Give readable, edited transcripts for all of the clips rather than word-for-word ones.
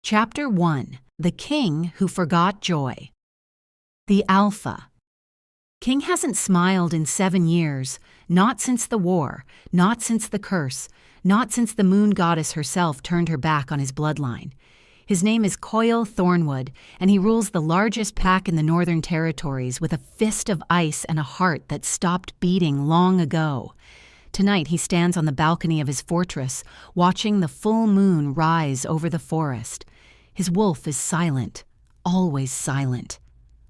Chapter 1: The King Who Forgot Joy. The Alpha. King hasn't smiled in 7 years, not since the war, not since the curse, not since the moon goddess herself turned her back on his bloodline. His name is Coil Thornwood, and he rules the largest pack in the Northern Territories with a fist of ice and a heart that stopped beating long ago. Tonight he stands on the balcony of his fortress, watching the full moon rise over the forest. His wolf is silent, always silent,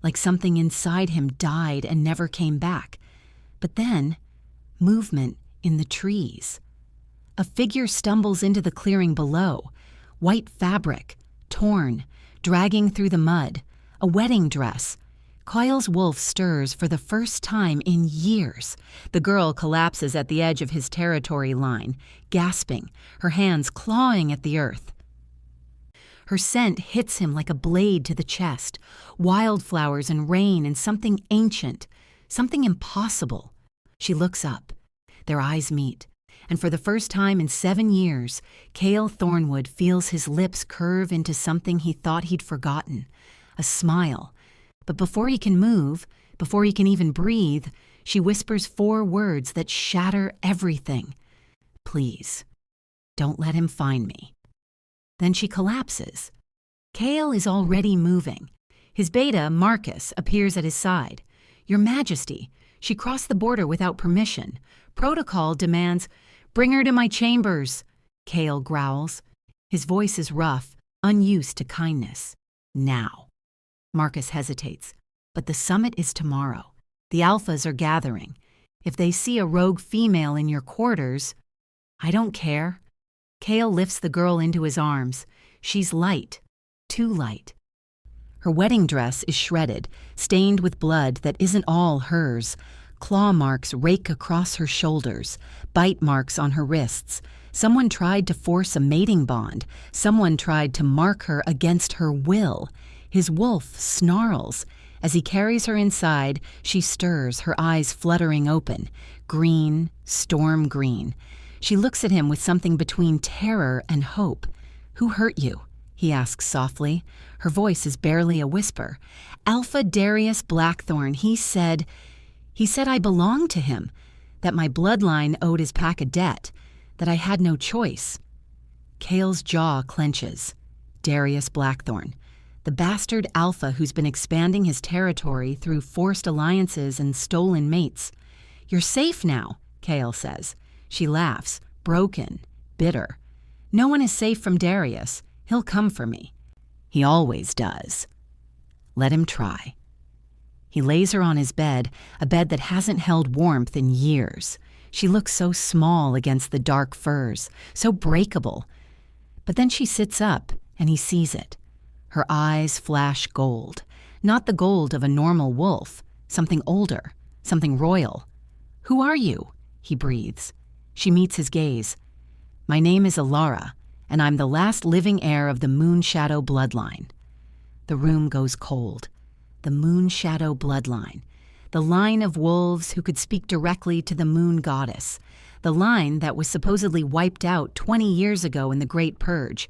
like something inside him died and never came back. But then, movement in the trees. A figure stumbles into the clearing below, white fabric, torn, dragging through the mud, a wedding dress. Coil's wolf stirs for the first time in years. The girl collapses at the edge of his territory line, gasping, her hands clawing at the earth. Her scent hits him like a blade to the chest, wildflowers and rain and something ancient, something impossible. She looks up. Their eyes meet, and for the first time in 7 years, Coil Thornwood feels his lips curve into something he thought he'd forgotten, a smile. But before he can move, before he can even breathe, she whispers 4 words that shatter everything. Please, don't let him find me. Then she collapses. Coil is already moving. His beta, Marcus, appears at his side. Your Majesty, she crossed the border without permission. Protocol demands, bring her to my chambers, Coil growls. His voice is rough, unused to kindness. Now. Marcus hesitates. But the summit is tomorrow. The alphas are gathering. If they see a rogue female in your quarters, I don't care. Coil lifts the girl into his arms. She's light, too light. Her wedding dress is shredded, stained with blood that isn't all hers. Claw marks rake across her shoulders, bite marks on her wrists. Someone tried to force a mating bond. Someone tried to mark her against her will. His wolf snarls. As he carries her inside, she stirs, her eyes fluttering open. Green, storm green. She looks at him with something between terror and hope. Who hurt you? He asks softly. Her voice is barely a whisper. Alpha Darius Blackthorn, he said I belonged to him, that my bloodline owed his pack a debt, that I had no choice. Coil's jaw clenches. Darius Blackthorn. The bastard alpha who's been expanding his territory through forced alliances and stolen mates. You're safe now, Coil says. She laughs, broken, bitter. No one is safe from Darius. He'll come for me. He always does. Let him try. He lays her on his bed, a bed that hasn't held warmth in years. She looks so small against the dark furs, so breakable. But then she sits up, and he sees it. Her eyes flash gold. Not the gold of a normal wolf, something older, something royal. Who are you? He breathes. She meets his gaze. My name is Alara, and I'm the last living heir of the Moonshadow bloodline. The room goes cold. The Moonshadow bloodline. The line of wolves who could speak directly to the moon goddess. The line that was supposedly wiped out 20 years ago in the Great Purge.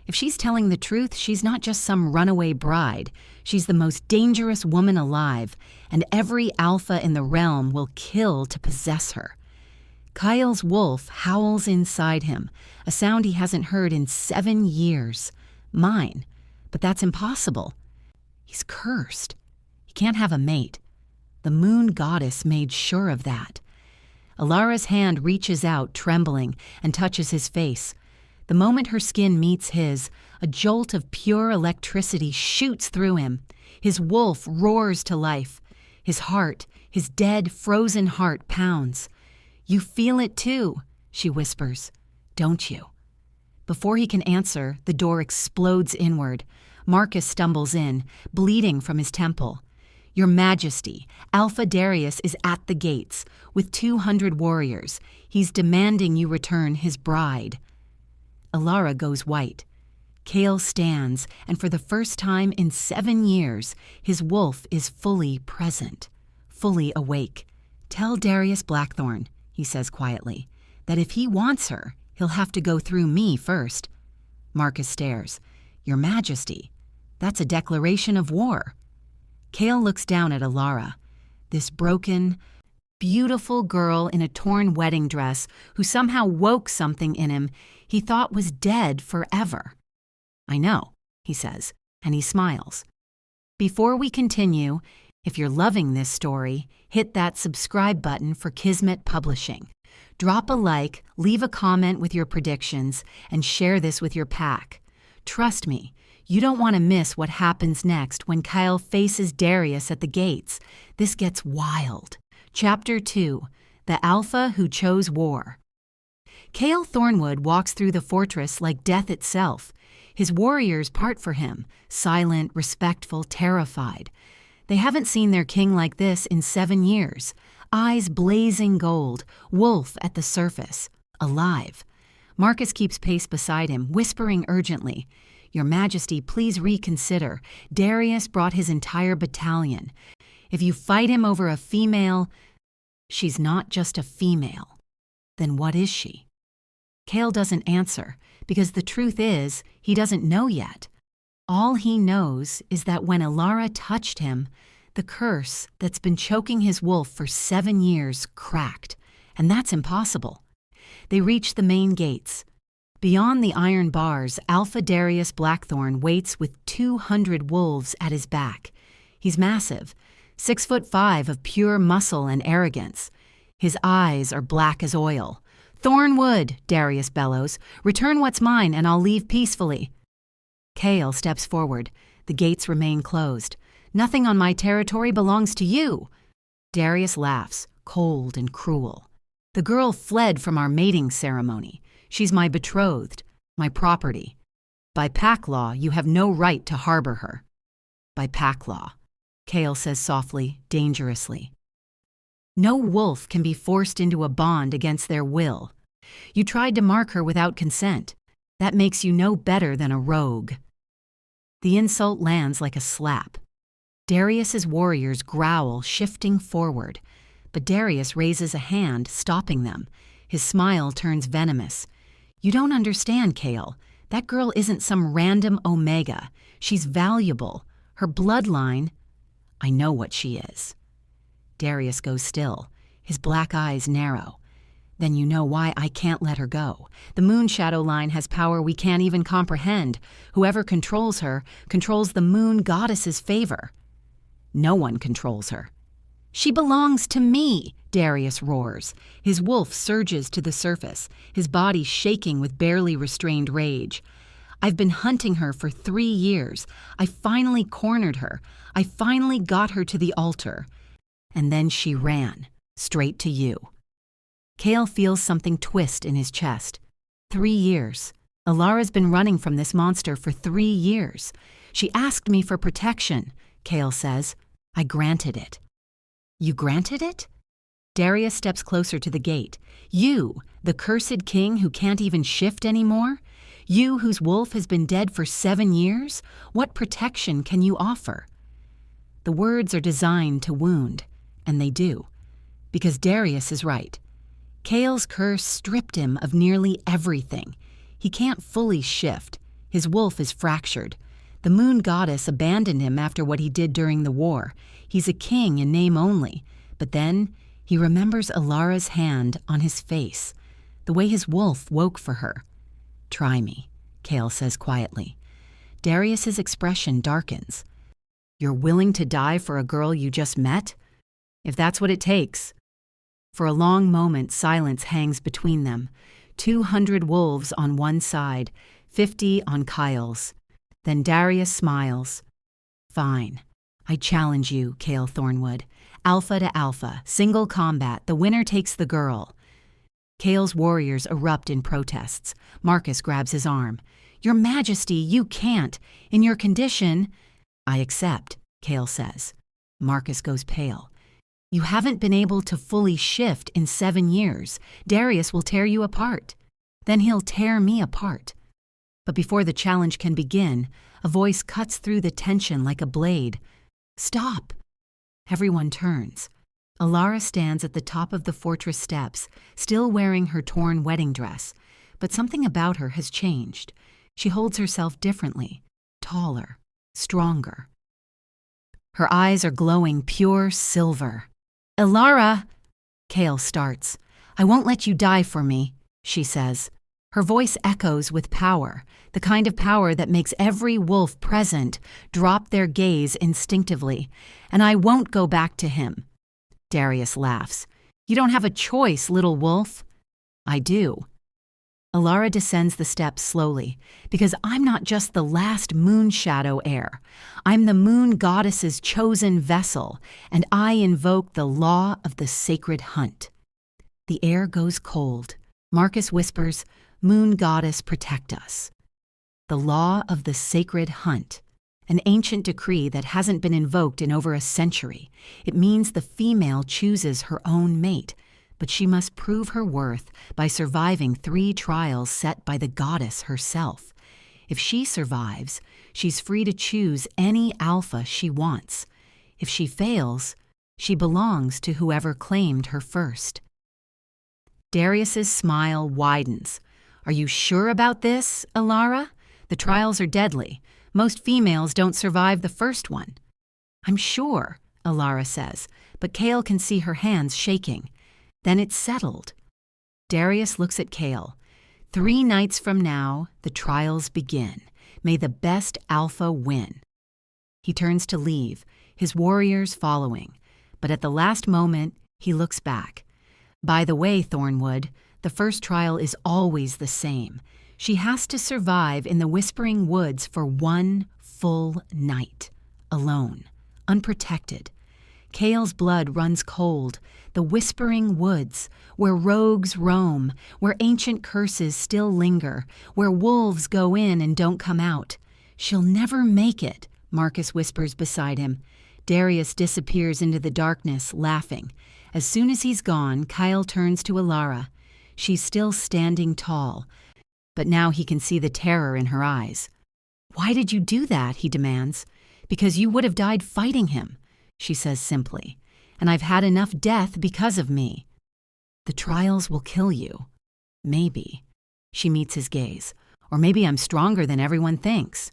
If she's telling the truth, she's not just some runaway bride. She's the most dangerous woman alive, and every alpha in the realm will kill to possess her. Coil's wolf howls inside him, a sound he hasn't heard in 7 years. Mine. But that's impossible. He's cursed. He can't have a mate. The moon goddess made sure of that. Alara's hand reaches out, trembling, and touches his face. The moment her skin meets his, a jolt of pure electricity shoots through him. His wolf roars to life. His heart, his dead, frozen heart, pounds. You feel it too, she whispers. Don't you? Before he can answer, the door explodes inward. Marcus stumbles in, bleeding from his temple. Your Majesty, Alpha Darius is at the gates, with 200 warriors. He's demanding you return his bride. Alara goes white. Coil stands, and for the first time in 7 years, his wolf is fully present, fully awake. Tell Darius Blackthorn, he says quietly, that if he wants her, he'll have to go through me first. Marcus stares. Your Majesty, that's a declaration of war. Kale looks down at Alara, this broken, beautiful girl in a torn wedding dress who somehow woke something in him he thought was dead forever. I know, he says, and he smiles. Before we continue, if you're loving this story, hit that subscribe button for Kismet Publishing. Drop a like, leave a comment with your predictions, and share this with your pack. Trust me, you don't want to miss what happens next when Kyle faces Darius at the gates. This gets wild. Chapter 2, The Alpha Who Chose War. Kale Thornwood walks through the fortress like death itself. His warriors part for him, silent, respectful, terrified. They haven't seen their king like this in 7 years. Eyes blazing gold, wolf at the surface, alive. Marcus keeps pace beside him, whispering urgently, "Your Majesty, please reconsider. Darius brought his entire battalion. If you fight him over a female, she's not just a female. Then what is she?" Kale doesn't answer, because the truth is, he doesn't know yet. All he knows is that when Alara touched him, the curse that's been choking his wolf for 7 years cracked, and that's impossible. They reach the main gates. Beyond the iron bars, Alpha Darius Blackthorn waits with 200 wolves at his back. He's massive, 6'5" of pure muscle and arrogance. His eyes are black as oil. "Thornwood," Darius bellows, "return what's mine and I'll leave peacefully." Kale steps forward. The gates remain closed. "Nothing on my territory belongs to you." Darius laughs, cold and cruel. "The girl fled from our mating ceremony. She's my betrothed, my property. By pack law, you have no right to harbor her." "By pack law," Kale says softly, dangerously. "No wolf can be forced into a bond against their will. You tried to mark her without consent. That makes you no better than a rogue." The insult lands like a slap. Darius's warriors growl, shifting forward, but Darius raises a hand, stopping them. His smile turns venomous. "You don't understand, Kale. That girl isn't some random Omega. She's valuable. Her bloodline—" "I know what she is." Darius goes still. His black eyes narrow. "Then you know why I can't let her go. The moon shadow line has power we can't even comprehend. Whoever controls her controls the moon goddess's favor." "No one controls her." "She belongs to me," Darius roars. His wolf surges to the surface, his body shaking with barely restrained rage. "I've been hunting her for 3 years. I finally cornered her. I finally got her to the altar. And then she ran, straight to you." Kale feels something twist in his chest. 3 years. Alara's been running from this monster for 3 years. "She asked me for protection," Kale says. "I granted it." "You granted it?" Darius steps closer to the gate. "You, the cursed king who can't even shift anymore? You whose wolf has been dead for 7 years? What protection can you offer?" The words are designed to wound, and they do. Because Darius is right. Kale's curse stripped him of nearly everything. He can't fully shift. His wolf is fractured. The moon goddess abandoned him after what he did during the war. He's a king in name only. But then he remembers Alara's hand on his face, the way his wolf woke for her. "Try me," Kale says quietly. Darius's expression darkens. "You're willing to die for a girl you just met?" "If that's what it takes." For a long moment, silence hangs between them. 200 wolves on one side, 50 on Kyle's. Then Darius smiles. "Fine. I challenge you, Kale Thornwood. Alpha to alpha, single combat, the winner takes the girl." Kale's warriors erupt in protests. Marcus grabs his arm. "Your Majesty, you can't. In your condition—" "I accept," Kale says. Marcus goes pale. "You haven't been able to fully shift in 7 years. Darius will tear you apart. Then he'll tear me apart." But before the challenge can begin, a voice cuts through the tension like a blade. "Stop!" Everyone turns. Alara stands at the top of the fortress steps, still wearing her torn wedding dress. But something about her has changed. She holds herself differently, taller, stronger. Her eyes are glowing pure silver. "Elara!" Kale starts. "I won't let you die for me," she says. Her voice echoes with power, the kind of power that makes every wolf present drop their gaze instinctively. "And I won't go back to him." Darius laughs. "You don't have a choice, little wolf." "I do." Elara descends the steps slowly, because I'm not just the last moon shadow heir. I'm the moon goddess's chosen vessel, and I invoke the law of the sacred hunt. The air goes cold. Marcus whispers, "Moon goddess, protect us." The law of the sacred hunt, an ancient decree that hasn't been invoked in over a century. It means the female chooses her own mate, but she must prove her worth by surviving 3 trials set by the goddess herself. If she survives, she's free to choose any alpha she wants. If she fails, she belongs to whoever claimed her first. Darius's smile widens. "Are you sure about this, Elara? The trials are deadly. Most females don't survive the first one." "I'm sure," Elara says, but Kale can see her hands shaking. Then it's settled. Darius looks at Kale. 3 nights from now, the trials begin. May the best alpha win." He turns to leave, his warriors following. But at the last moment, he looks back. "By the way, Thornwood, the first trial is always the same. She has to survive in the Whispering Woods for 1 full night. Alone. Unprotected. Kale's blood runs cold. The Whispering Woods, where rogues roam, where ancient curses still linger, where wolves go in and don't come out. "She'll never make it," Marcus whispers beside him. Darius disappears into the darkness, laughing. As soon as he's gone, Kyle turns to Elara. She's still standing tall, but now he can see the terror in her eyes. "Why did you do that?" he demands. "Because you would have died fighting him," she says simply. "And I've had enough death because of me." "The trials will kill you." "Maybe." She meets his gaze. "Or maybe I'm stronger than everyone thinks."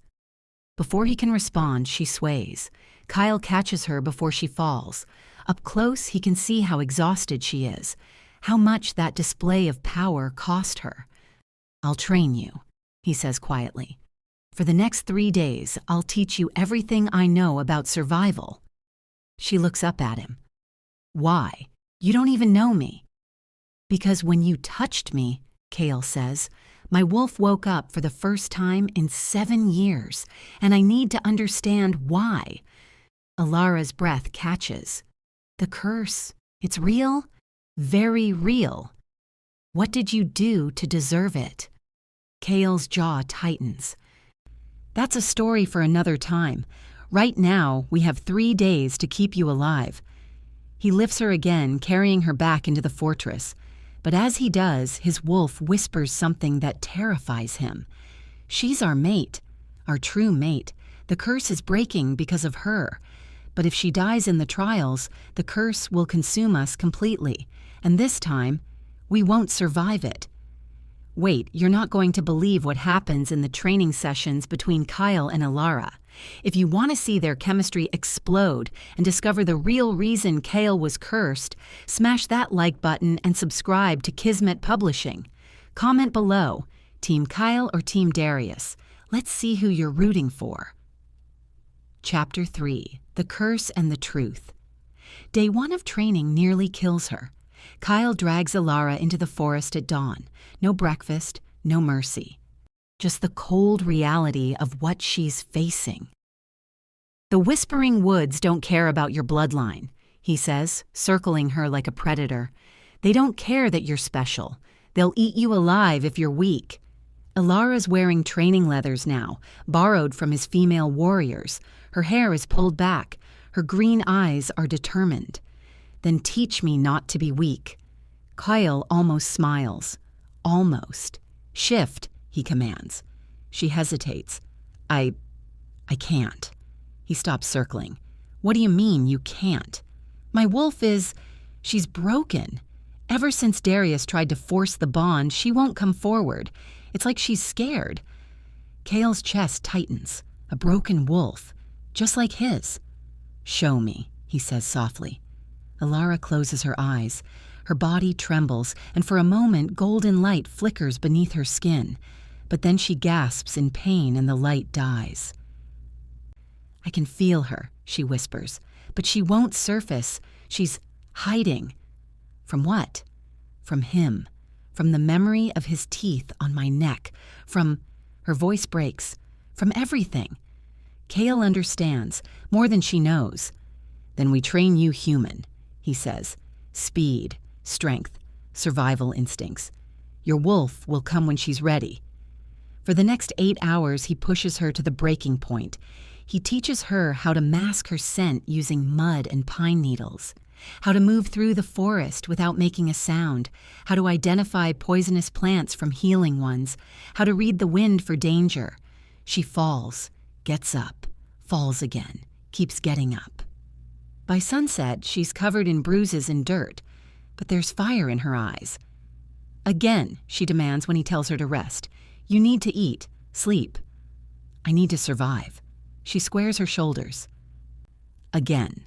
Before he can respond, she sways. Kyle catches her before she falls. Up close, he can see how exhausted she is, how much that display of power cost her. "I'll train you," he says quietly. "For the next 3 days, I'll teach you everything I know about survival." She looks up at him. "Why? You don't even know me." "Because when you touched me," Kale says, "my wolf woke up for the first time in 7 years, and I need to understand why." Elara's breath catches. "The curse, it's real? Very real. What did you do to deserve it?" Kale's jaw tightens. "That's a story for another time. Right now, we have 3 days to keep you alive." He lifts her again, carrying her back into the fortress. But as he does, his wolf whispers something that terrifies him. "She's our mate, our true mate. The curse is breaking because of her. But if she dies in the trials, the curse will consume us completely. And this time, we won't survive it." Wait, you're not going to believe what happens in the training sessions between Kyle and Elara. If you want to see their chemistry explode and discover the real reason Kale was cursed, smash that like button and subscribe to Kismet Publishing. Comment below, Team Kyle or Team Darius. Let's see who you're rooting for. Chapter 3. The Curse and the Truth. Day 1 of training nearly kills her. Kyle drags Elara into the forest at dawn. No breakfast, no mercy. Just the cold reality of what she's facing. "The Whispering Woods don't care about your bloodline," he says, circling her like a predator. "They don't care that you're special. They'll eat you alive if you're weak." Elara's wearing training leathers now, borrowed from his female warriors. Her hair is pulled back. Her green eyes are determined. "Then teach me not to be weak." Kyle almost smiles. Almost. "Shift," he commands. She hesitates. I can't." He stops circling. "What do you mean, you can't?" "My wolf is... she's broken. Ever since Darius tried to force the bond, she won't come forward. It's like she's scared." Kale's chest tightens. A broken wolf, just like his. "Show me," he says softly. Alara closes her eyes. Her body trembles, and for a moment golden light flickers beneath her skin. But then she gasps in pain and the light dies. "I can feel her," she whispers, "but she won't surface. She's hiding." From what? From him. From the memory of his teeth on my neck. From... Her voice breaks. From everything. Kale understands, more than she knows. "Then we train you human," he says. "Speed, strength, survival instincts. Your wolf will come when she's ready." For the next 8 hours, he pushes her to the breaking point. He teaches her how to mask her scent using mud and pine needles, how to move through the forest without making a sound, how to identify poisonous plants from healing ones, how to read the wind for danger. She falls, gets up, falls again, keeps getting up. By sunset, she's covered in bruises and dirt, but there's fire in her eyes. "Again," she demands when he tells her to rest. "You need to eat, sleep." "I need to survive." She squares her shoulders. Again.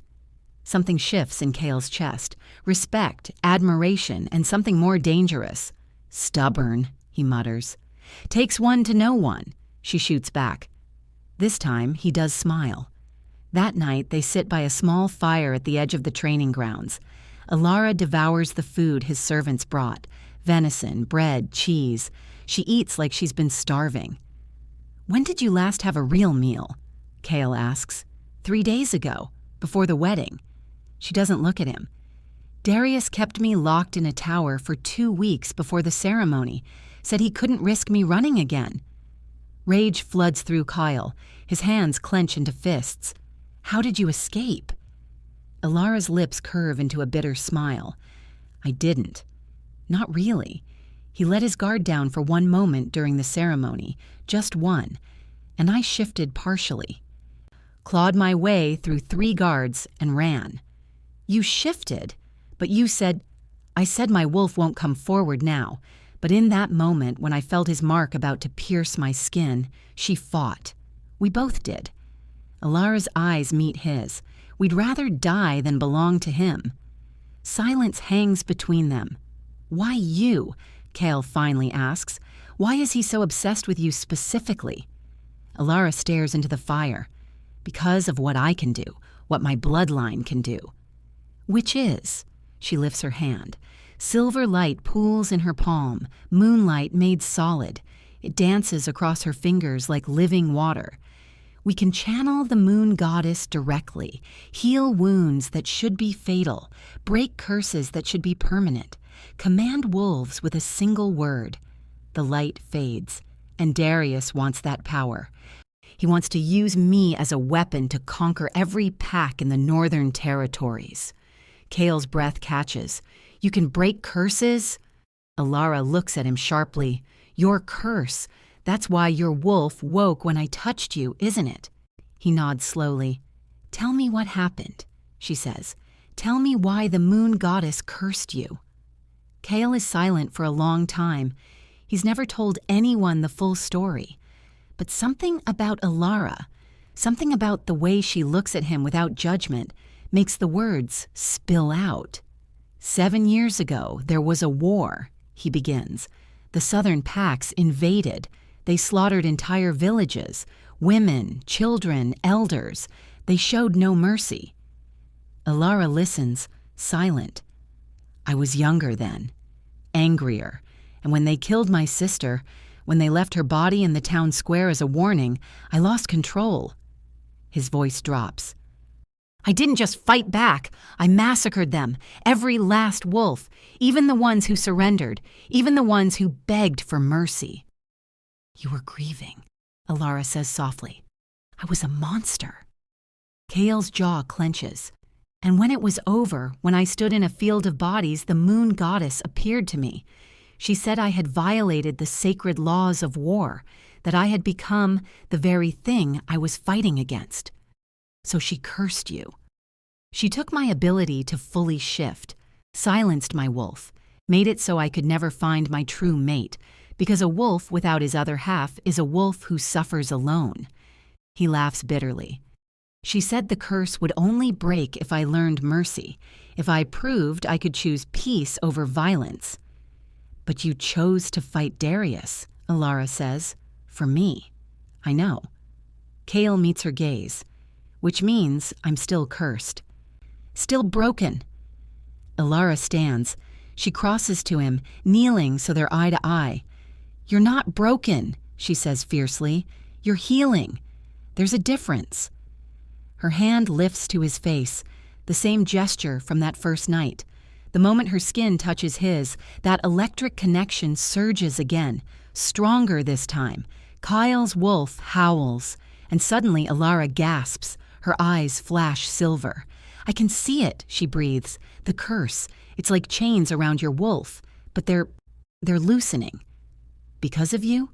Something shifts in Kale's chest. Respect, admiration, and something more dangerous. "Stubborn," he mutters. "Takes one to know one," she shoots back. This time, he does smile. That night, they sit by a small fire at the edge of the training grounds. Alara devours the food his servants brought. Venison, bread, cheese. She eats like she's been starving. "When did you last have a real meal?" Kale asks. 3 days ago, before the wedding." She doesn't look at him. "Darius kept me locked in a tower for 2 weeks before the ceremony, said he couldn't risk me running again." Rage floods through Kyle. His hands clench into fists. "How did you escape?" Alara's lips curve into a bitter smile. "I didn't." "Not really." He let his guard down for one moment during the ceremony, just one, and I shifted partially. Clawed my way through 3 guards and ran. "You shifted, but you said..." "I said my wolf won't come forward now, but in that moment when I felt his mark about to pierce my skin, she fought. We both did." Alara's eyes meet his. We'd rather die than belong to him. Silence hangs between them. "Why you?" Kale finally asks. "Why is he so obsessed with you specifically?" Alara stares into the fire. "Because of what I can do, what my bloodline can do." "Which is?" She lifts her hand. Silver light pools in her palm, moonlight made solid. It dances across her fingers like living water. "We can channel the moon goddess directly, heal wounds that should be fatal, break curses that should be permanent, command wolves with a single word." The light fades, and Darius wants that power. He wants to use me as a weapon to conquer every pack in the northern territories. Kale's breath catches. "You can break curses?" Alara looks at him sharply. "Your curse. That's why your wolf woke when I touched you, isn't it?" He nods slowly. "Tell me what happened," she says. "Tell me why the moon goddess cursed you." Kale is silent for a long time. He's never told anyone the full story. But something about Alara, something about the way she looks at him without judgment, makes the words spill out. "7 years ago, there was a war," he begins. "The southern packs invaded. They slaughtered entire villages, women, children, elders. They showed no mercy." Alara listens, silent. "I was younger then, angrier, and when they killed my sister, when they left her body in the town square as a warning, I lost control." His voice drops. "I didn't just fight back. I massacred them, every last wolf, even the ones who surrendered, even the ones who begged for mercy." "You were grieving," Alara says softly. "I was a monster." Kale's jaw clenches. "And when it was over, when I stood in a field of bodies, the moon goddess appeared to me. She said I had violated the sacred laws of war, that I had become the very thing I was fighting against. So she cursed you. She took my ability to fully shift, silenced my wolf, made it so I could never find my true mate, because a wolf without his other half is a wolf who suffers alone." He laughs bitterly. She said the curse would only break if I learned mercy, if I proved I could choose peace over violence. But you chose to fight Darius, Alara says, for me. I know. Kale meets her gaze, which means I'm still cursed. Still broken. Alara stands. She crosses to him, kneeling so they're eye to eye. You're not broken, she says fiercely. You're healing. There's a difference. Her hand lifts to his face, the same gesture from that first night. The moment her skin touches his, that electric connection surges again, stronger this time. Kyle's wolf howls, and suddenly Alara gasps. Her eyes flash silver. I can see it, she breathes. The curse. It's like chains around your wolf, but they're loosening. Because of you?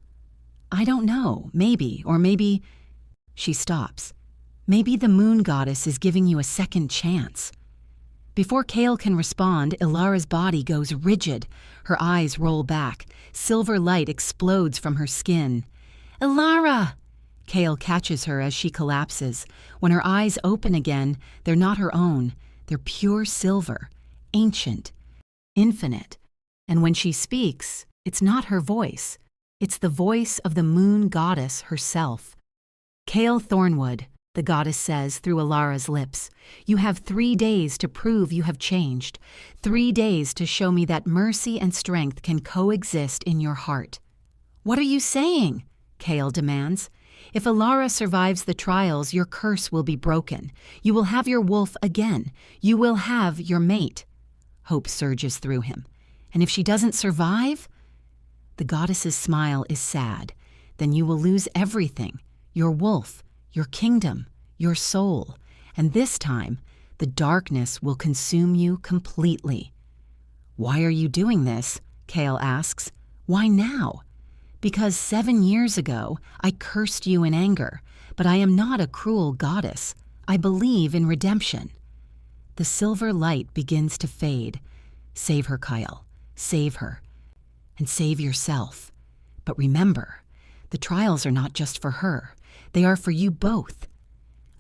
I don't know. Maybe, or maybe... She stops. Maybe the moon goddess is giving you a second chance. Before Kale can respond, Ilara's body goes rigid. Her eyes roll back. Silver light explodes from her skin. Ilara! Kale catches her as she collapses. When her eyes open again, they're not her own. They're pure silver, ancient, infinite. And when she speaks, it's not her voice. It's the voice of the moon goddess herself. Kale Thornwood, the goddess says through Ilara's lips, you have 3 days to prove you have changed. 3 days to show me that mercy and strength can coexist in your heart. What are you saying? Kale demands. If Alara survives the trials, your curse will be broken. You will have your wolf again. You will have your mate. Hope surges through him. And if she doesn't survive? The goddess's smile is sad. Then you will lose everything. Your wolf, your kingdom, your soul. And this time, the darkness will consume you completely. Why are you doing this? Kale asks. Why now? Because 7 years ago, I cursed you in anger, but I am not a cruel goddess. I believe in redemption. The silver light begins to fade. Save her, Kyle. Save her. And save yourself. But remember, the trials are not just for her. They are for you both.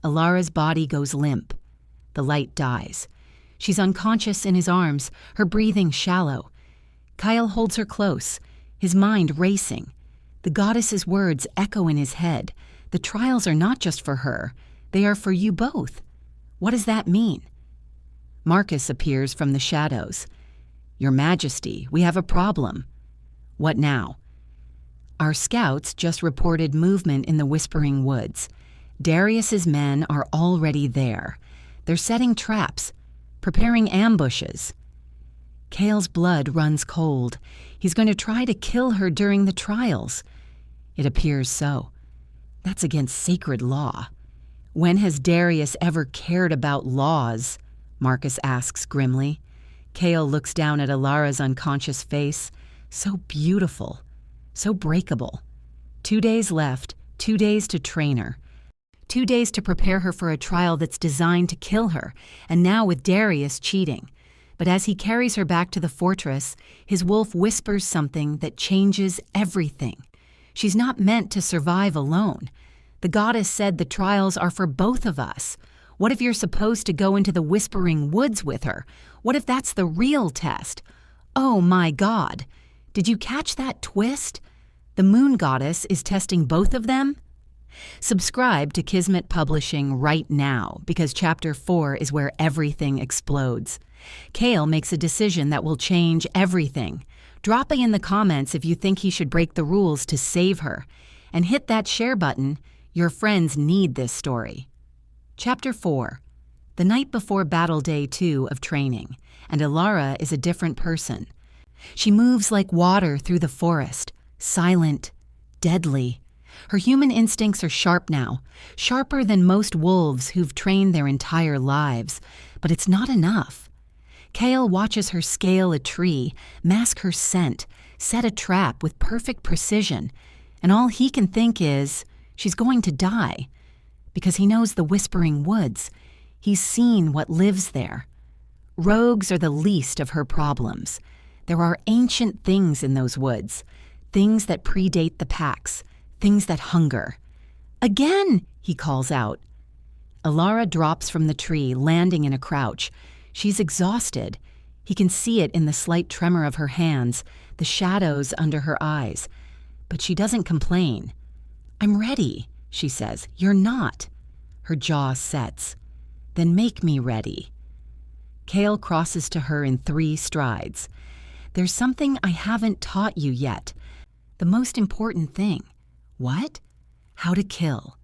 Alara's body goes limp. The light dies. She's unconscious in his arms, her breathing shallow. Kyle holds her close, his mind racing. The goddess's words echo in his head. The trials are not just for her. They are for you both. What does that mean? Marcus appears from the shadows. Your Majesty, we have a problem. What now? Our scouts just reported movement in the Whispering Woods. Darius's men are already there. They're setting traps, preparing ambushes. Kale's blood runs cold. He's going to try to kill her during the trials. It appears so. That's against sacred law. When has Darius ever cared about laws? Marcus asks grimly. Kale looks down at Alara's unconscious face. So beautiful, so breakable. 2 days left, 2 days to train her. 2 days to prepare her for a trial that's designed to kill her, and now with Darius cheating. But as he carries her back to the fortress, his wolf whispers something that changes everything. She's not meant to survive alone. The goddess said the trials are for both of us. What if you're supposed to go into the Whispering Woods with her? What if that's the real test? Oh my God! Did you catch that twist? The moon goddess is testing both of them? Subscribe to Kismet Publishing right now, because Chapter 4 is where everything explodes. Kale makes a decision that will change everything. Drop it in the comments if you think he should break the rules to save her. And hit that share button. Your friends need this story. Chapter 4. The night before Battle Day 2 of training, and Alara is a different person. She moves like water through the forest, silent, deadly. Her human instincts are sharp now, sharper than most wolves who've trained their entire lives. But it's not enough. Kale watches her scale a tree, mask her scent, set a trap with perfect precision, and all he can think is, she's going to die. Because he knows the Whispering Woods. He's seen what lives there. Rogues are the least of her problems. There are ancient things in those woods, things that predate the packs, things that hunger. Again, he calls out. Alara drops from the tree, landing in a crouch. She's exhausted. He can see it in the slight tremor of her hands, the shadows under her eyes. But she doesn't complain. "I'm ready," she says. "You're not." Her jaw sets. "Then make me ready." Kale crosses to her in 3 strides. "There's something I haven't taught you yet. The most important thing." "What?" "How to kill."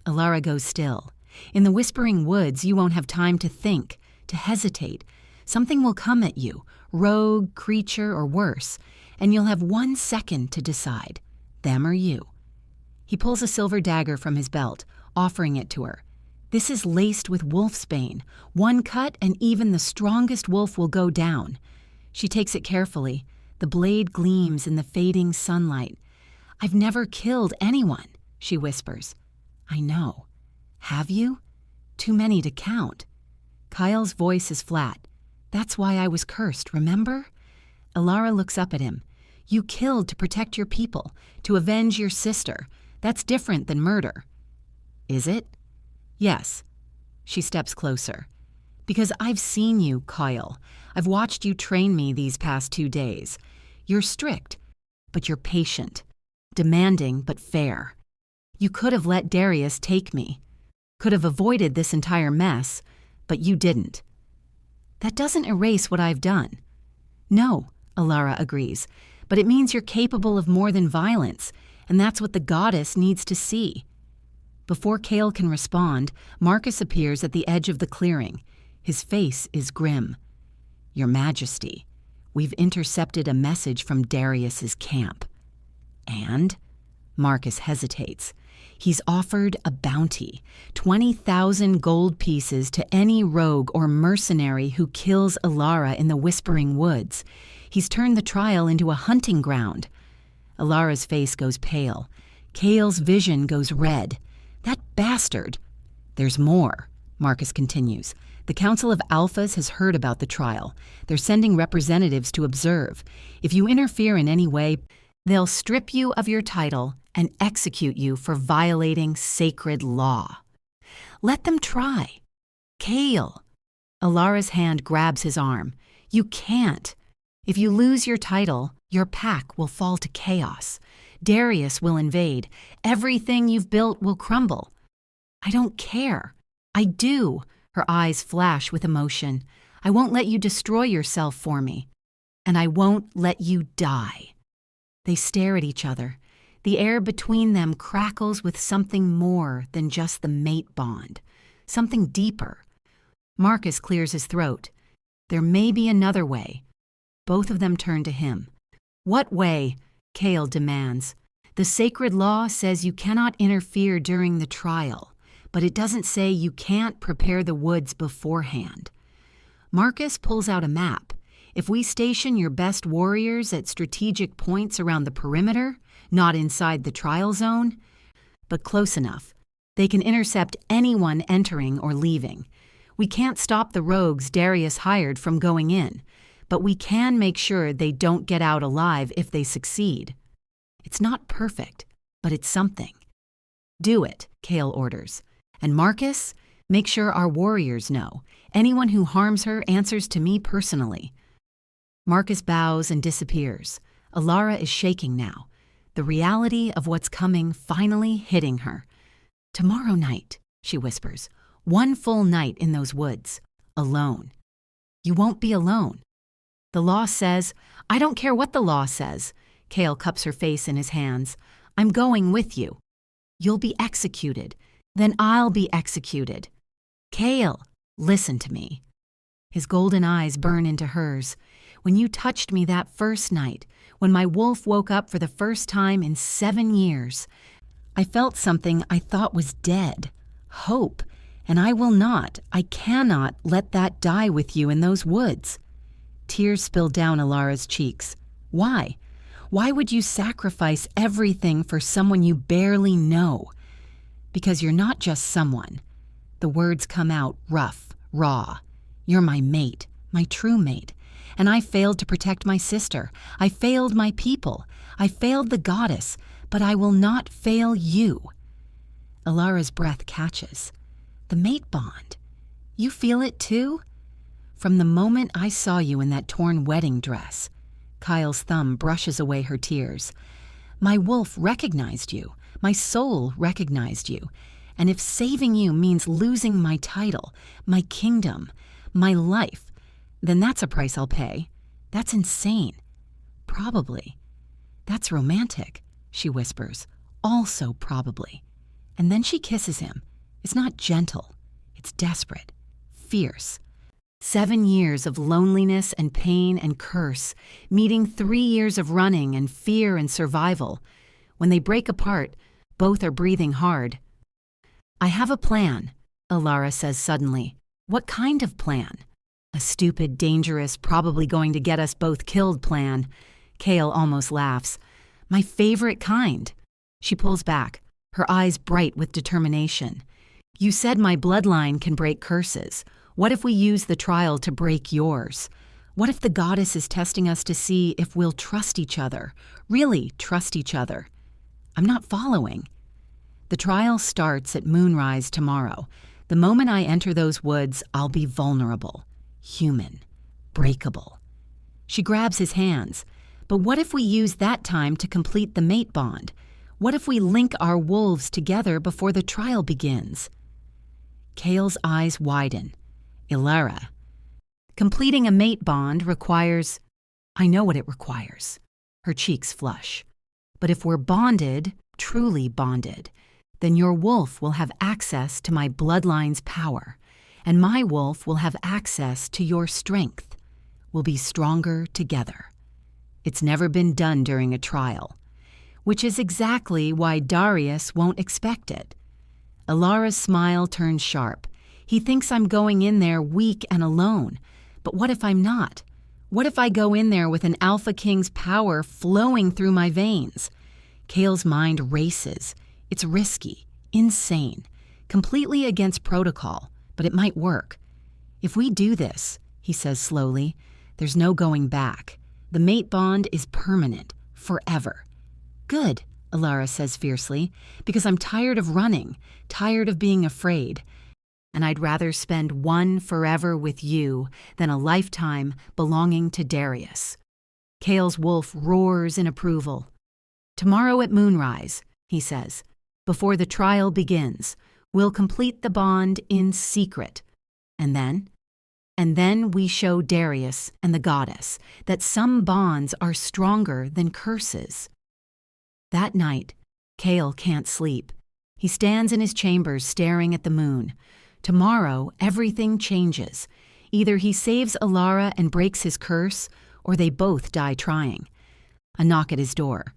Alara goes still. "In the Whispering Woods, you won't have time to think, to hesitate. Something will come at you, rogue, creature, or worse, and you'll have 1 second to decide, them or you." He pulls a silver dagger from his belt, offering it to her. "This is laced with wolfsbane. 1 cut and even the strongest wolf will go down." She takes it carefully. The blade gleams in the fading sunlight. "I've never killed anyone," she whispers. "I know. Have you? Too many to count." Kyle's voice is flat. "That's why I was cursed, remember?" Alara looks up at him. "You killed to protect your people, to avenge your sister. That's different than murder." "Is it?" "Yes." She steps closer. "Because I've seen you, Kyle. I've watched you train me these past 2 days. You're strict, but you're patient. Demanding, but fair. You could have let Darius take me. Could have avoided this entire mess, but you didn't." "That doesn't erase what I've done." "No," Alara agrees, "but it means you're capable of more than violence, and that's what the goddess needs to see." Before Kale can respond, Marcus appears at the edge of the clearing. His face is grim. "Your Majesty, we've intercepted a message from Darius's camp." "And?" Marcus hesitates. "He's offered a bounty, 20,000 gold pieces to any rogue or mercenary who kills Alara in the Whispering Woods. He's turned the trial into a hunting ground." Alara's face goes pale. Kale's vision goes red. "That bastard!" "There's more," Marcus continues. "The Council of Alphas has heard about the trial. They're sending representatives to observe. If you interfere in any way, they'll strip you of your title and execute you for violating sacred law." "Let them try." "Kale!" Alara's hand grabs his arm. "You can't. If you lose your title, your pack will fall to chaos. Darius will invade. Everything you've built will crumble." "I don't care." "I do." Her eyes flash with emotion. "I won't let you destroy yourself for me. And I won't let you die." They stare at each other. The air between them crackles with something more than just the mate bond. Something deeper. Marcus clears his throat. "There may be another way." Both of them turn to him. "What way?" Kale demands. "The sacred law says you cannot interfere during the trial, but it doesn't say you can't prepare the woods beforehand." Marcus pulls out a map. "If we station your best warriors at strategic points around the perimeter, not inside the trial zone, but close enough, they can intercept anyone entering or leaving. We can't stop the rogues Darius hired from going in, but we can make sure they don't get out alive if they succeed. It's not perfect, but it's something." "Do it," Kale orders. "And Marcus, make sure our warriors know. Anyone who harms her answers to me personally." Marcus bows and disappears. Alara is shaking now, the reality of what's coming finally hitting her. "Tomorrow night," she whispers. "1 full night in those woods, alone. You won't be alone. The law says—" "I don't care what the law says." Kale cups her face in his hands. "I'm going with you. You'll be executed. Then I'll be executed. Kale, listen to me." His golden eyes burn into hers. "When you touched me that first night, when my wolf woke up for the first time in 7 years, I felt something I thought was dead. Hope. And I cannot let that die with you in those woods." Tears spill down Alara's cheeks. "Why? Why would you sacrifice everything for someone you barely know?" "Because you're not just someone." The words come out rough, raw. "You're my mate, my true mate. And I failed to protect my sister. I failed my people. I failed the goddess, but I will not fail you." Alara's breath catches. The mate bond. You feel it too? From the moment I saw you in that torn wedding dress. Kyle's thumb brushes away her tears. My wolf recognized you. My soul recognized you. And if saving you means losing my title, my kingdom, my life, then that's a price I'll pay. That's insane. Probably. That's romantic, she whispers. Also probably. And then she kisses him. It's not gentle. It's desperate. Fierce. 7 years of loneliness and pain and curse, meeting 3 years of running and fear and survival. When they break apart, both are breathing hard. I have a plan, Alara says suddenly. What kind of plan? A stupid, dangerous, probably going to get us both killed plan. Kale almost laughs. My favorite kind. She pulls back, her eyes bright with determination. You said my bloodline can break curses. What if we use the trial to break yours? What if the goddess is testing us to see if we'll trust each other, really trust each other? I'm not following. The trial starts at moonrise tomorrow. The moment I enter those woods, I'll be vulnerable, human, breakable. She grabs his hands. But what if we use that time to complete the mate bond? What if we link our wolves together before the trial begins? Kale's eyes widen. Alara. Completing a mate bond requires... I know what it requires. Her cheeks flush. But if we're bonded, truly bonded, then your wolf will have access to my bloodline's power, and my wolf will have access to your strength. We'll be stronger together. It's never been done during a trial, which is exactly why Darius won't expect it. Alara's smile turns sharp. He thinks I'm going in there weak and alone. But what if I'm not? What if I go in there with an Alpha King's power flowing through my veins? Kale's mind races. It's risky, insane, completely against protocol, but it might work. If we do this, he says slowly, there's no going back. The mate bond is permanent, forever. Good, Alara says fiercely, because I'm tired of running, tired of being afraid. And I'd rather spend one forever with you than a lifetime belonging to Darius. Kale's wolf roars in approval. Tomorrow at moonrise, he says, before the trial begins, we'll complete the bond in secret. And then we show Darius and the goddess that some bonds are stronger than curses. That night, Kale can't sleep. He stands in his chambers staring at the moon. Tomorrow, everything changes. Either he saves Alara and breaks his curse, or they both die trying. A knock at his door.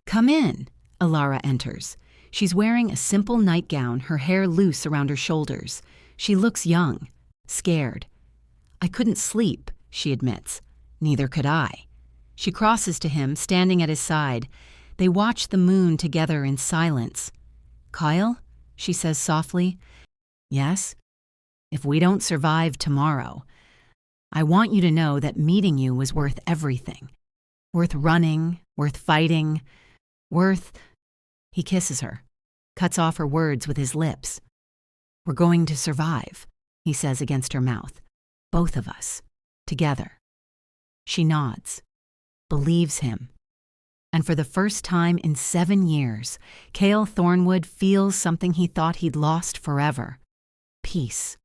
Come in, Alara enters. She's wearing a simple nightgown, her hair loose around her shoulders. She looks young, scared. I couldn't sleep, she admits. Neither could I. She crosses to him, standing at his side. They watch the moon together in silence. Kyle, she says softly. Yes? If we don't survive tomorrow, I want you to know that meeting you was worth everything. Worth running, worth fighting, worth... He kisses her, cuts off her words with his lips. We're going to survive, he says against her mouth. Both of us, together. She nods, believes him. And for the first time in 7 years, Kale Thornwood feels something he thought he'd lost forever. Peace.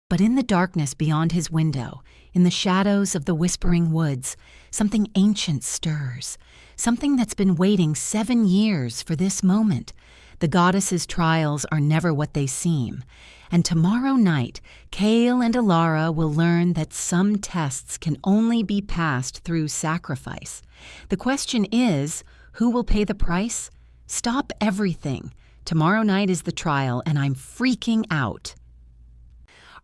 But in the darkness beyond his window, in the shadows of the whispering woods, something ancient stirs, something that's been waiting 7 years for this moment. The goddess's trials are never what they seem. And tomorrow night, Kale and Alara will learn that some tests can only be passed through sacrifice. The question is, who will pay the price? Stop everything. Tomorrow night is the trial, and I'm freaking out.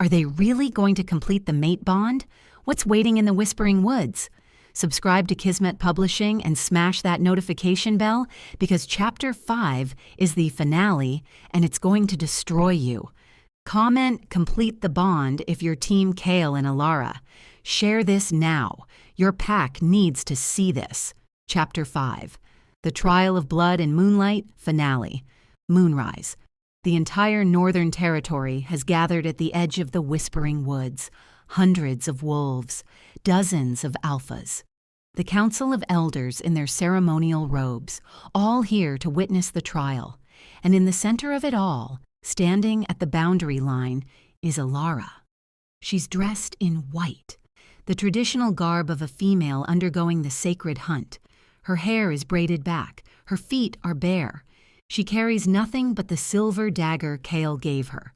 Are they really going to complete the mate bond? What's waiting in the whispering woods? Subscribe to Kismet Publishing and smash that notification bell, because Chapter 5 is the finale, and it's going to destroy you. Comment "Complete the Bond" if you're Team Kale and Alara. Share this now. Your pack needs to see this. Chapter 5. The Trial of Blood and Moonlight, finale. Moonrise. The entire northern territory has gathered at the edge of the Whispering Woods, hundreds of wolves, dozens of alphas. The Council of Elders in their ceremonial robes, all here to witness the trial. And in the center of it all, standing at the boundary line, is Alara. She's dressed in white, the traditional garb of a female undergoing the sacred hunt. Her hair is braided back, her feet are bare. She carries nothing but the silver dagger Kale gave her.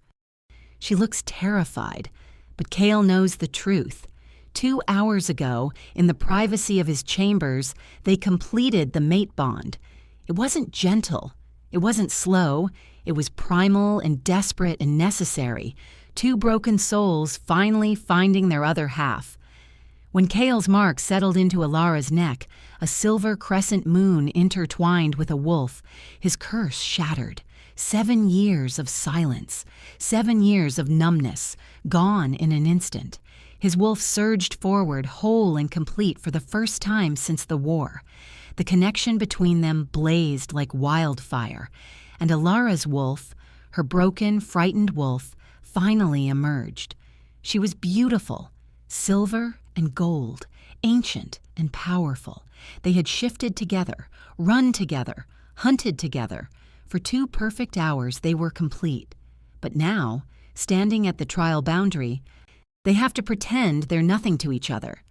She looks terrified, but Kale knows the truth. 2 hours ago, in the privacy of his chambers, they completed the mate bond. It wasn't gentle. It wasn't slow. It was primal and desperate and necessary. 2 broken souls finally finding their other half. When Kale's mark settled into Alara's neck, a silver crescent moon intertwined with a wolf, his curse shattered. 7 years of silence, 7 years of numbness, gone in an instant. His wolf surged forward, whole and complete for the first time since the war. The connection between them blazed like wildfire, and Alara's wolf, her broken, frightened wolf, finally emerged. She was beautiful, silver and gold, ancient and powerful. They had shifted together, run together, hunted together. For 2 perfect hours they were complete. But now, standing at the trial boundary, they have to pretend they're nothing to each other.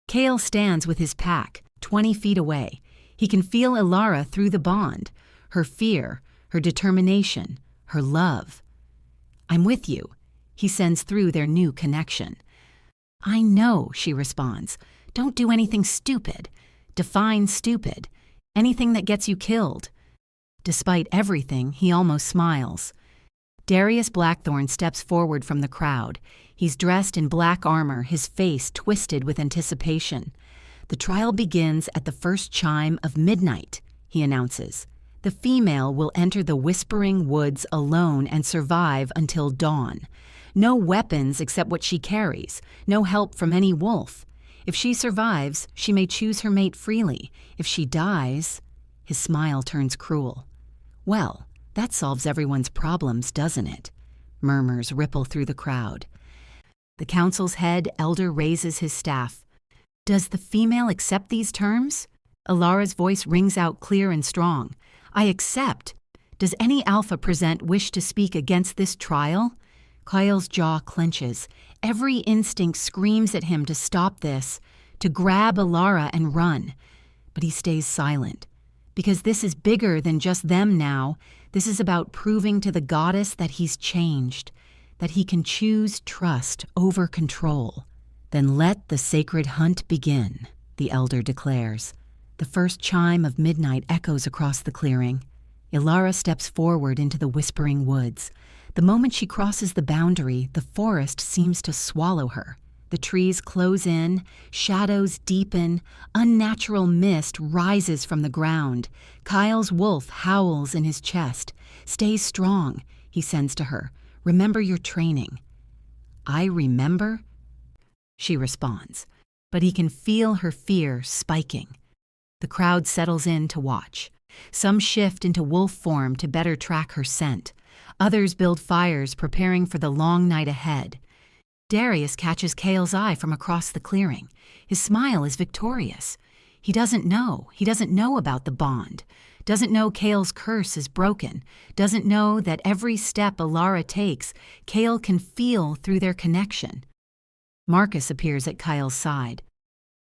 Kale stands with his pack, 20 feet away. He can feel Alara through the bond, her fear, her determination, her love. "I'm with you," he sends through their new connection. "I know," she responds. "Don't do anything stupid. Define stupid. Anything that gets you killed." Despite everything, he almost smiles. Darius Blackthorn steps forward from the crowd. He's dressed in black armor, his face twisted with anticipation. "The trial begins at the first chime of midnight," he announces. "The female will enter the Whispering Woods alone and survive until dawn. No weapons except what she carries, no help from any wolf. If she survives, she may choose her mate freely. If she dies..." His smile turns cruel. "Well, that solves everyone's problems, doesn't it?" Murmurs ripple through the crowd. The council's head elder raises his staff. "Does the female accept these terms?" Alara's voice rings out clear and strong. "I accept. Does any alpha present wish to speak against this trial?" Kyle's jaw clenches. Every instinct screams at him to stop this, to grab Alara and run. But he stays silent. Because this is bigger than just them now. This is about proving to the goddess that he's changed, that he can choose trust over control. "Then let the sacred hunt begin," the elder declares. The first chime of midnight echoes across the clearing. Alara steps forward into the Whispering Woods. The moment she crosses the boundary, the forest seems to swallow her. The trees close in, shadows deepen, unnatural mist rises from the ground. Kyle's wolf howls in his chest. "Stay strong," he sends to her. "Remember your training." "I remember?" she responds, but he can feel her fear spiking. The crowd settles in to watch. Some shift into wolf form to better track her scent. Others build fires, preparing for the long night ahead. Darius catches Kale's eye from across the clearing. His smile is victorious. He doesn't know about the bond. Doesn't know Kale's curse is broken. Doesn't know that every step Alara takes, Kale can feel through their connection. Marcus appears at Kyle's side.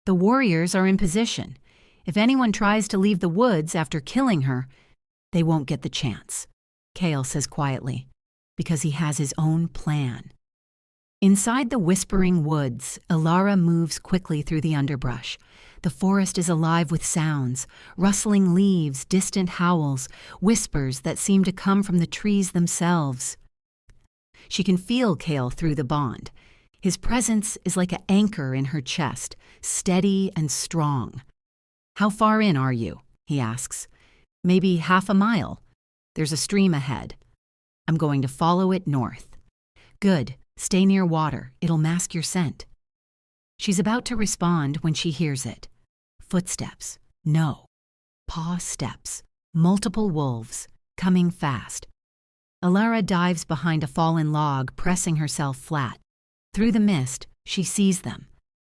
The warriors are in position. If anyone tries to leave the woods after killing her, they won't get the chance, Kale says quietly, because he has his own plan. Inside the Whispering Woods, Alara moves quickly through the underbrush. The forest is alive with sounds, rustling leaves, distant howls, whispers that seem to come from the trees themselves. She can feel Kale through the bond. His presence is like an anchor in her chest, steady and strong. "How far in are you?" he asks. "Maybe half a mile. There's a stream ahead. I'm going to follow it north." "Good. Stay near water. It'll mask your scent." She's about to respond when she hears it. Footsteps. No. Paw steps. Multiple wolves. Coming fast. Alara dives behind a fallen log, pressing herself flat. Through the mist, she sees them.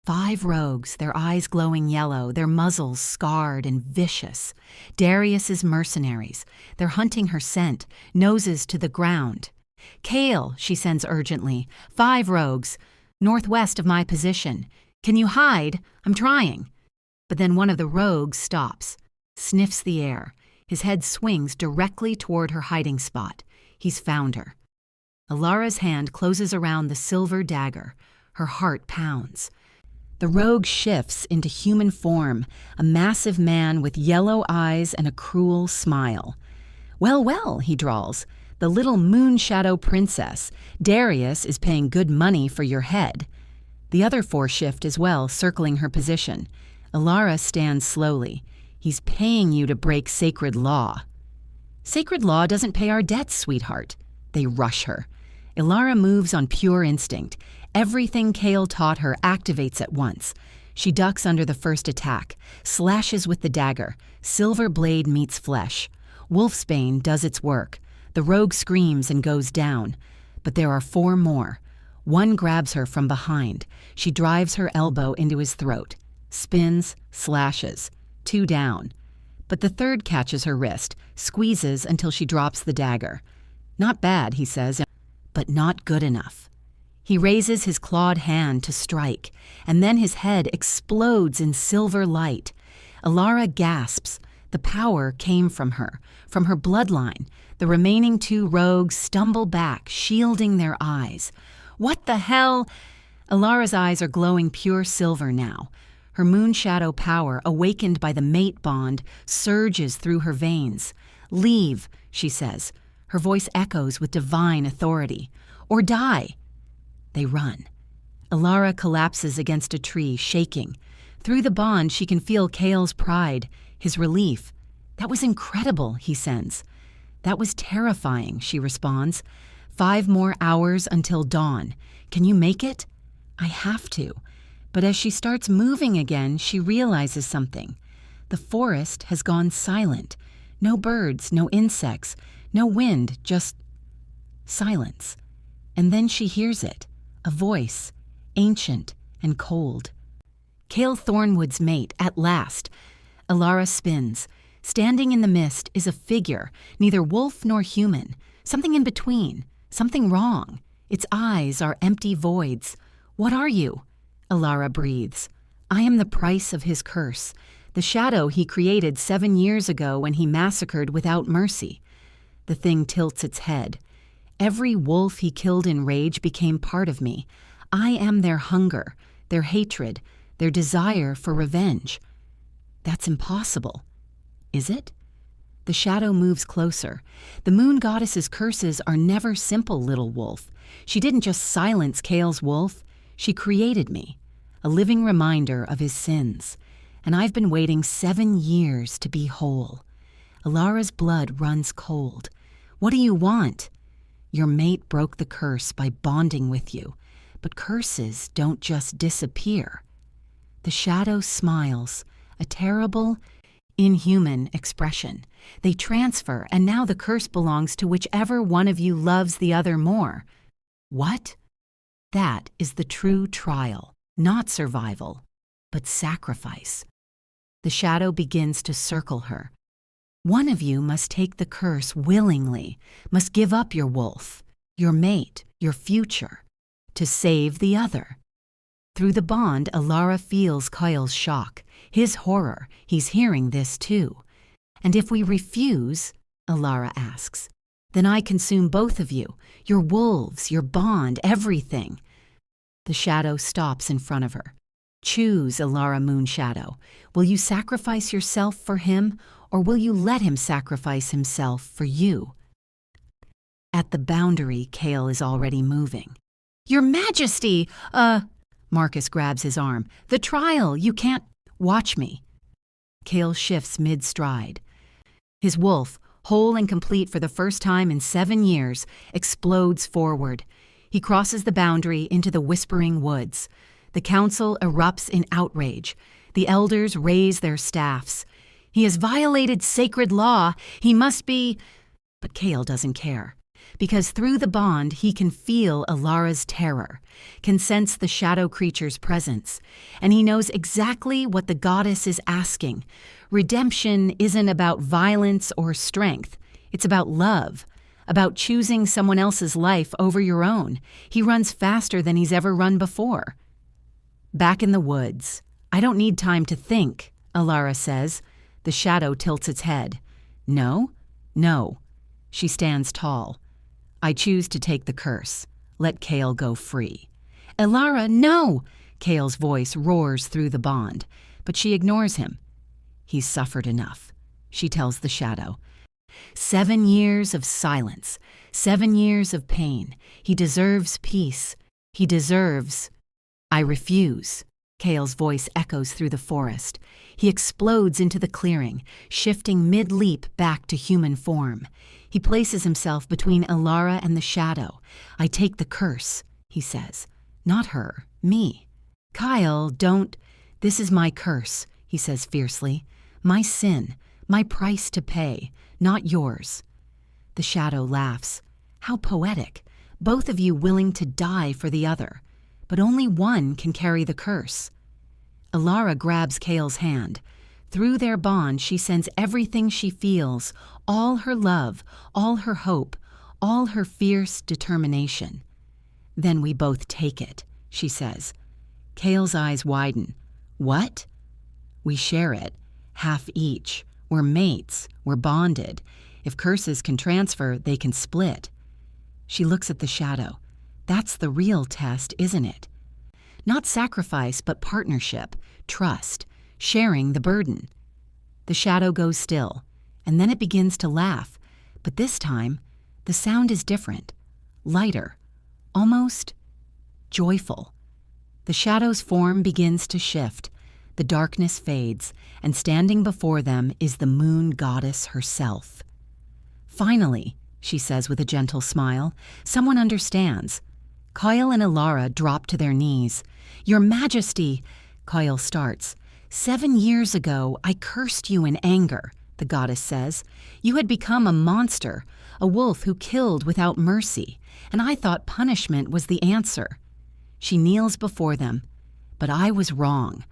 5 rogues, their eyes glowing yellow, their muzzles scarred and vicious. Darius's mercenaries. They're hunting her scent, noses to the ground. "Kale," she sends urgently. 5 rogues, northwest of my position. "Can you hide? I'm trying." But then one of the rogues stops, sniffs the air. His head swings directly toward her hiding spot. He's found her. Alara's hand closes around the silver dagger. Her heart pounds. The rogue shifts into human form, a massive man with yellow eyes and a cruel smile. "Well, well," he drawls, "the little moon shadow princess. Darius is paying good money for your head." The other 4 shift as well, circling her position. Alara stands slowly. "He's paying you to break sacred law." "Sacred law doesn't pay our debts, sweetheart." They rush her. Alara moves on pure instinct. Everything Kale taught her activates at once. She ducks under the first attack, slashes with the dagger. Silver blade meets flesh. Wolfsbane does its work. The rogue screams and goes down. But there are 4 more. One grabs her from behind. She drives her elbow into his throat. Spins, slashes. 2 down. But the third catches her wrist, squeezes until she drops the dagger. "Not bad," he says, "but not good enough." He raises his clawed hand to strike, and then his head explodes in silver light. Alara gasps. The power came from her bloodline. The remaining 2 rogues stumble back, shielding their eyes. "What the hell?" Alara's eyes are glowing pure silver now. Her moon shadow power, awakened by the mate bond, surges through her veins. "Leave," she says. Her voice echoes with divine authority. "Or die." They run. Alara collapses against a tree, shaking. Through the bond, she can feel Kale's pride, his relief. "That was incredible," he sends. "That was terrifying," she responds. 5 more hours until dawn. Can you make it?" "I have to." But as she starts moving again, she realizes something. The forest has gone silent. No birds, no insects, no wind, just silence. And then she hears it. A voice, ancient and cold. Kale Thornwood's mate, at last. Alara spins. Standing in the mist is a figure, neither wolf nor human. Something in between. Something wrong. Its eyes are empty voids. "What are you?" Alara breathes. "I am the price of his curse. The shadow he created 7 years ago when he massacred without mercy." The thing tilts its head. "Every wolf he killed in rage became part of me. I am their hunger, their hatred, their desire for revenge." "That's impossible." "Is it?" The shadow moves closer. "The moon goddess's curses are never simple, little wolf. She didn't just silence Kale's wolf. She created me, a living reminder of his sins. And I've been waiting 7 years to be whole." Alara's blood runs cold. "What do you want?" "Your mate broke the curse by bonding with you. But curses don't just disappear." The shadow smiles, a terrible, inhuman expression. "They transfer, and now the curse belongs to whichever one of you loves the other more." "What?" "That is the true trial, not survival, but sacrifice." The shadow begins to circle her. "One of you must take the curse willingly, must give up your wolf, your mate, your future, to save the other." Through the bond, Alara feels Kyle's shock, his horror. He's hearing this too. "And if we refuse," Alara asks, "then I consume both of you, your wolves, your bond, everything." The shadow stops in front of her. "Choose, Alara Moonshadow. Will you sacrifice yourself for him, or will you let him sacrifice himself for you?" At the boundary, Kale is already moving. "Your Majesty!" Marcus grabs his arm. "The trial! You can't—" "Watch me." Kale shifts mid-stride. His wolf, whole and complete for the first time in 7 years, explodes forward. He crosses the boundary into the whispering woods. The council erupts in outrage. The elders raise their staffs. "He has violated sacred law. He must be—" But Kale doesn't care. because through the bond he can feel Alara's terror, can sense the shadow creature's presence, and he knows exactly what the goddess is asking. Redemption isn't about violence or strength. It's about love, about choosing someone else's life over your own. He runs faster than he's ever run before. Back in the woods. I don't need time to think, Alara says. The shadow tilts its head. No, no. She stands tall. I choose to take the curse. Let Kale go free. Alara, no! Kale's voice roars through the bond, but she ignores him. He's suffered enough, she tells the shadow. 7 years of silence, 7 years of pain. He deserves peace. He deserves... I refuse. Kale's voice echoes through the forest. He explodes into the clearing, shifting mid-leap back to human form. He places himself between Alara and the shadow. I take the curse, he says. Not her, me. Kyle, don't... This is my curse, he says fiercely. My sin, my price to pay, not yours. The shadow laughs. How poetic. Both of you willing to die for the other. But only one can carry the curse. Alara grabs Kale's hand. Through their bond, she sends everything she feels, all her love, all her hope, all her fierce determination. Then we both take it, she says. Kale's eyes widen. What? We share it, half each. We're mates, we're bonded. If curses can transfer, they can split. She looks at the shadow. That's the real test, isn't it? Not sacrifice, but partnership, trust, sharing the burden. The shadow goes still, and then it begins to laugh, but this time, the sound is different, lighter, almost joyful. The shadow's form begins to shift, the darkness fades, and standing before them is the moon goddess herself. Finally, she says with a gentle smile, someone understands. Kyle and Alara drop to their knees. Your Majesty, Kyle starts. 7 years ago, I cursed you in anger, the goddess says. You had become a monster, a wolf who killed without mercy, and I thought punishment was the answer. She kneels before them. But I was wrong.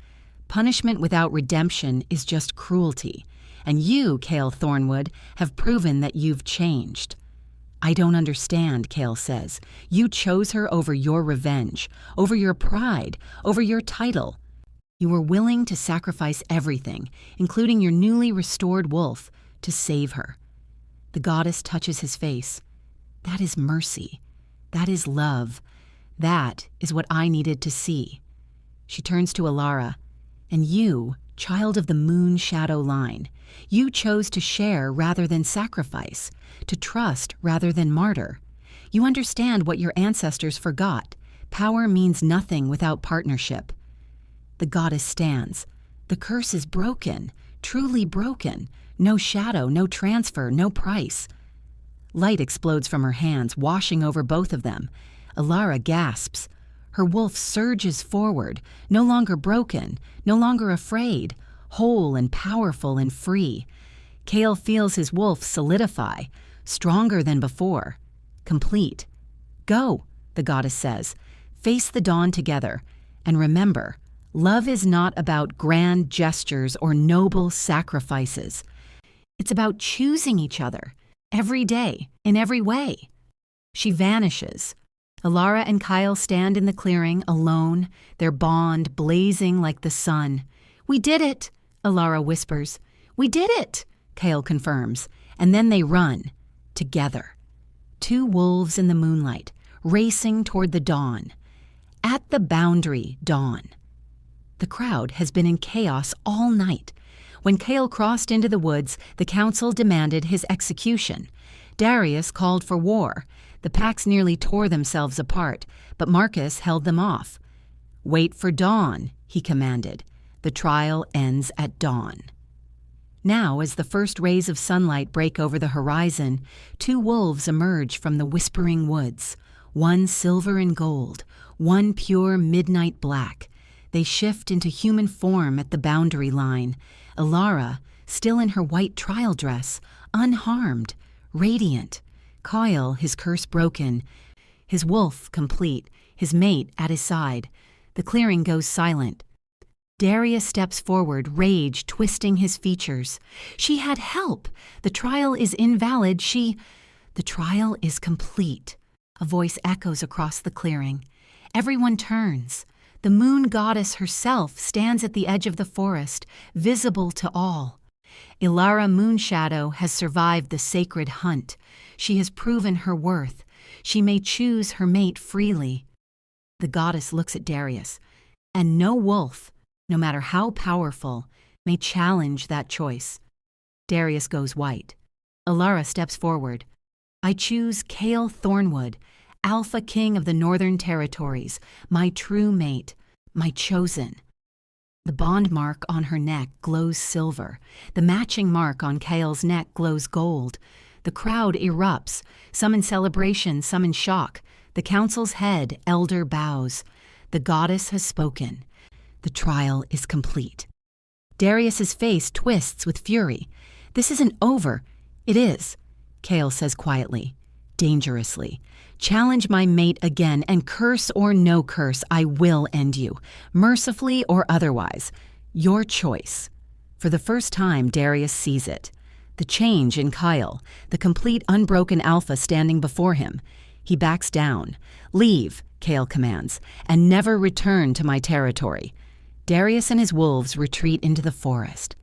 Punishment without redemption is just cruelty, and you, Kale Thornwood, have proven that you've changed. I don't understand, Kale says. You chose her over your revenge, over your pride, over your title. You were willing to sacrifice everything, including your newly restored wolf, to save her. The goddess touches his face. That is mercy. That is love. That is what I needed to see. She turns to Alara. And you, child of the moon shadow line, you chose to share rather than sacrifice, to trust rather than martyr. You understand what your ancestors forgot. Power means nothing without partnership. The goddess stands. The curse is broken, truly broken. No shadow, no transfer, no price. Light explodes from her hands, washing over both of them. Alara gasps. Her wolf surges forward, no longer broken, no longer afraid, whole and powerful and free. Kale feels his wolf solidify, stronger than before, complete. Go, the goddess says. Face the dawn together. And remember, love is not about grand gestures or noble sacrifices. It's about choosing each other, every day, in every way. She vanishes. Alara and Kyle stand in the clearing, alone, their bond blazing like the sun. We did it, Alara whispers. We did it, Kyle confirms. And then they run, together. 2 wolves in the moonlight, racing toward the dawn. At the boundary, dawn. The crowd has been in chaos all night. When Kale crossed into the woods, the council demanded his execution. Darius called for war. The packs nearly tore themselves apart, but Marcus held them off. Wait for dawn, he commanded. The trial ends at dawn. Now, as the first rays of sunlight break over the horizon, 2 wolves emerge from the whispering woods, one silver and gold, one pure midnight black. They shift into human form at the boundary line. Alara, still in her white trial dress, unharmed, radiant. Kyle, his curse broken, his wolf complete, his mate at his side. The clearing goes silent. Darius steps forward, rage twisting his features. She had help. The trial is invalid. The trial is complete. A voice echoes across the clearing. Everyone turns. The moon goddess herself stands at the edge of the forest, visible to all. Ilara Moonshadow has survived the sacred hunt. She has proven her worth. She may choose her mate freely. The goddess looks at Darius, and no wolf, no matter how powerful, may challenge that choice. Darius goes white. Ilara steps forward. I choose Cale Thornwood, Alpha King of the Northern Territories, my true mate, my chosen. The bond mark on her neck glows silver. The matching mark on Cale's neck glows gold. The crowd erupts, some in celebration, some in shock. The council's head, elder, bows. The goddess has spoken. The trial is complete. Darius's face twists with fury. This isn't over. It is, Cale says quietly, dangerously. Challenge my mate again, and curse or no curse, I will end you, mercifully or otherwise. Your choice. For the first time, Darius sees it. The change in Kyle, the complete unbroken alpha standing before him. He backs down. Leave, Cale commands, and never return to my territory. Darius and his wolves retreat into the forest.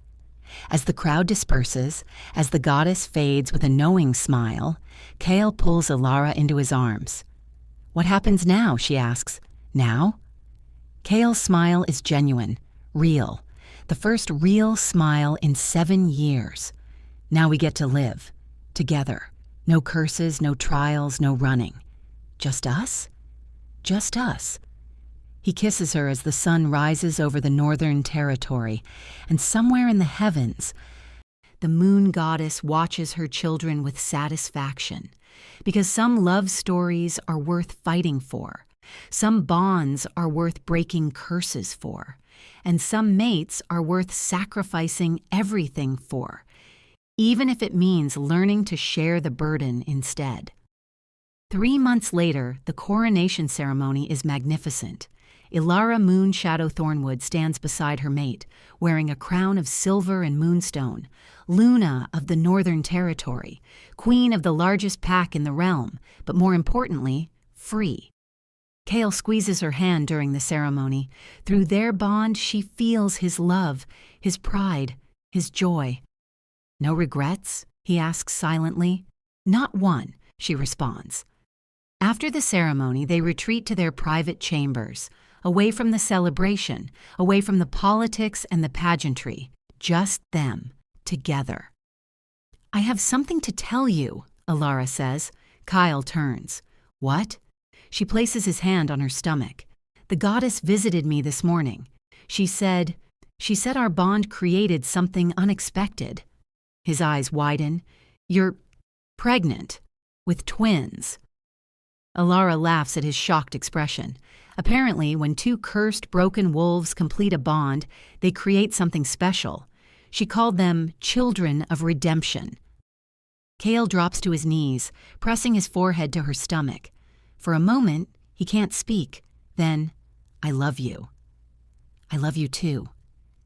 As the crowd disperses, as the goddess fades with a knowing smile, Cale pulls Ilara into his arms. What happens now, she asks. Now? Cale's smile is genuine, real. The first real smile in 7 years. Now we get to live, together. No curses, no trials, no running. Just us? Just us. He kisses her as the sun rises over the Northern Territory, and somewhere in the heavens, the moon goddess watches her children with satisfaction, because some love stories are worth fighting for, some bonds are worth breaking curses for, and some mates are worth sacrificing everything for, even if it means learning to share the burden instead. 3 months later, the coronation ceremony is magnificent. Ilara Moonshadow Thornwood stands beside her mate, wearing a crown of silver and moonstone, Luna of the Northern Territory, queen of the largest pack in the realm, but more importantly, free. Cale squeezes her hand during the ceremony. Through their bond, she feels his love, his pride, his joy. No regrets? He asks silently. Not one, she responds. After the ceremony, they retreat to their private chambers, away from the celebration, away from the politics and the pageantry, just them, together. I have something to tell you, Ilara says. Kyle turns. What? She places his hand on her stomach. The goddess visited me this morning. She said our bond created something unexpected. His eyes widen. You're pregnant, with twins. Ilara laughs at his shocked expression. Apparently, when 2 cursed, broken wolves complete a bond, they create something special. She called them children of redemption. Cale drops to his knees, pressing his forehead to her stomach. For a moment, he can't speak. Then, I love you. I love you too.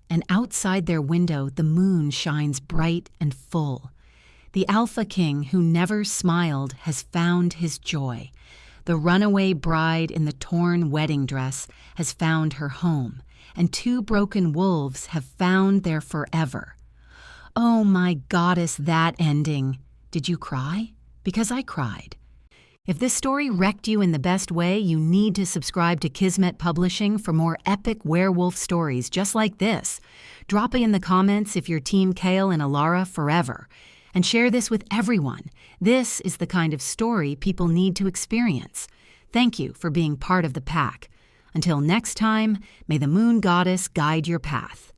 And outside their window, the moon shines bright and full. The Alpha King who never smiled has found his joy. The runaway bride in the torn wedding dress has found her home, and 2 broken wolves have found their forever. Oh, my goddess, that ending. Did you cry? Because I cried. If this story wrecked you in the best way, you need to subscribe to Kismet Publishing for more epic werewolf stories just like this. Drop it in the comments if you're Team Cale and Ilara forever. And share this with everyone. This is the kind of story people need to experience. Thank you for being part of the pack. Until next time, may the moon goddess guide your path.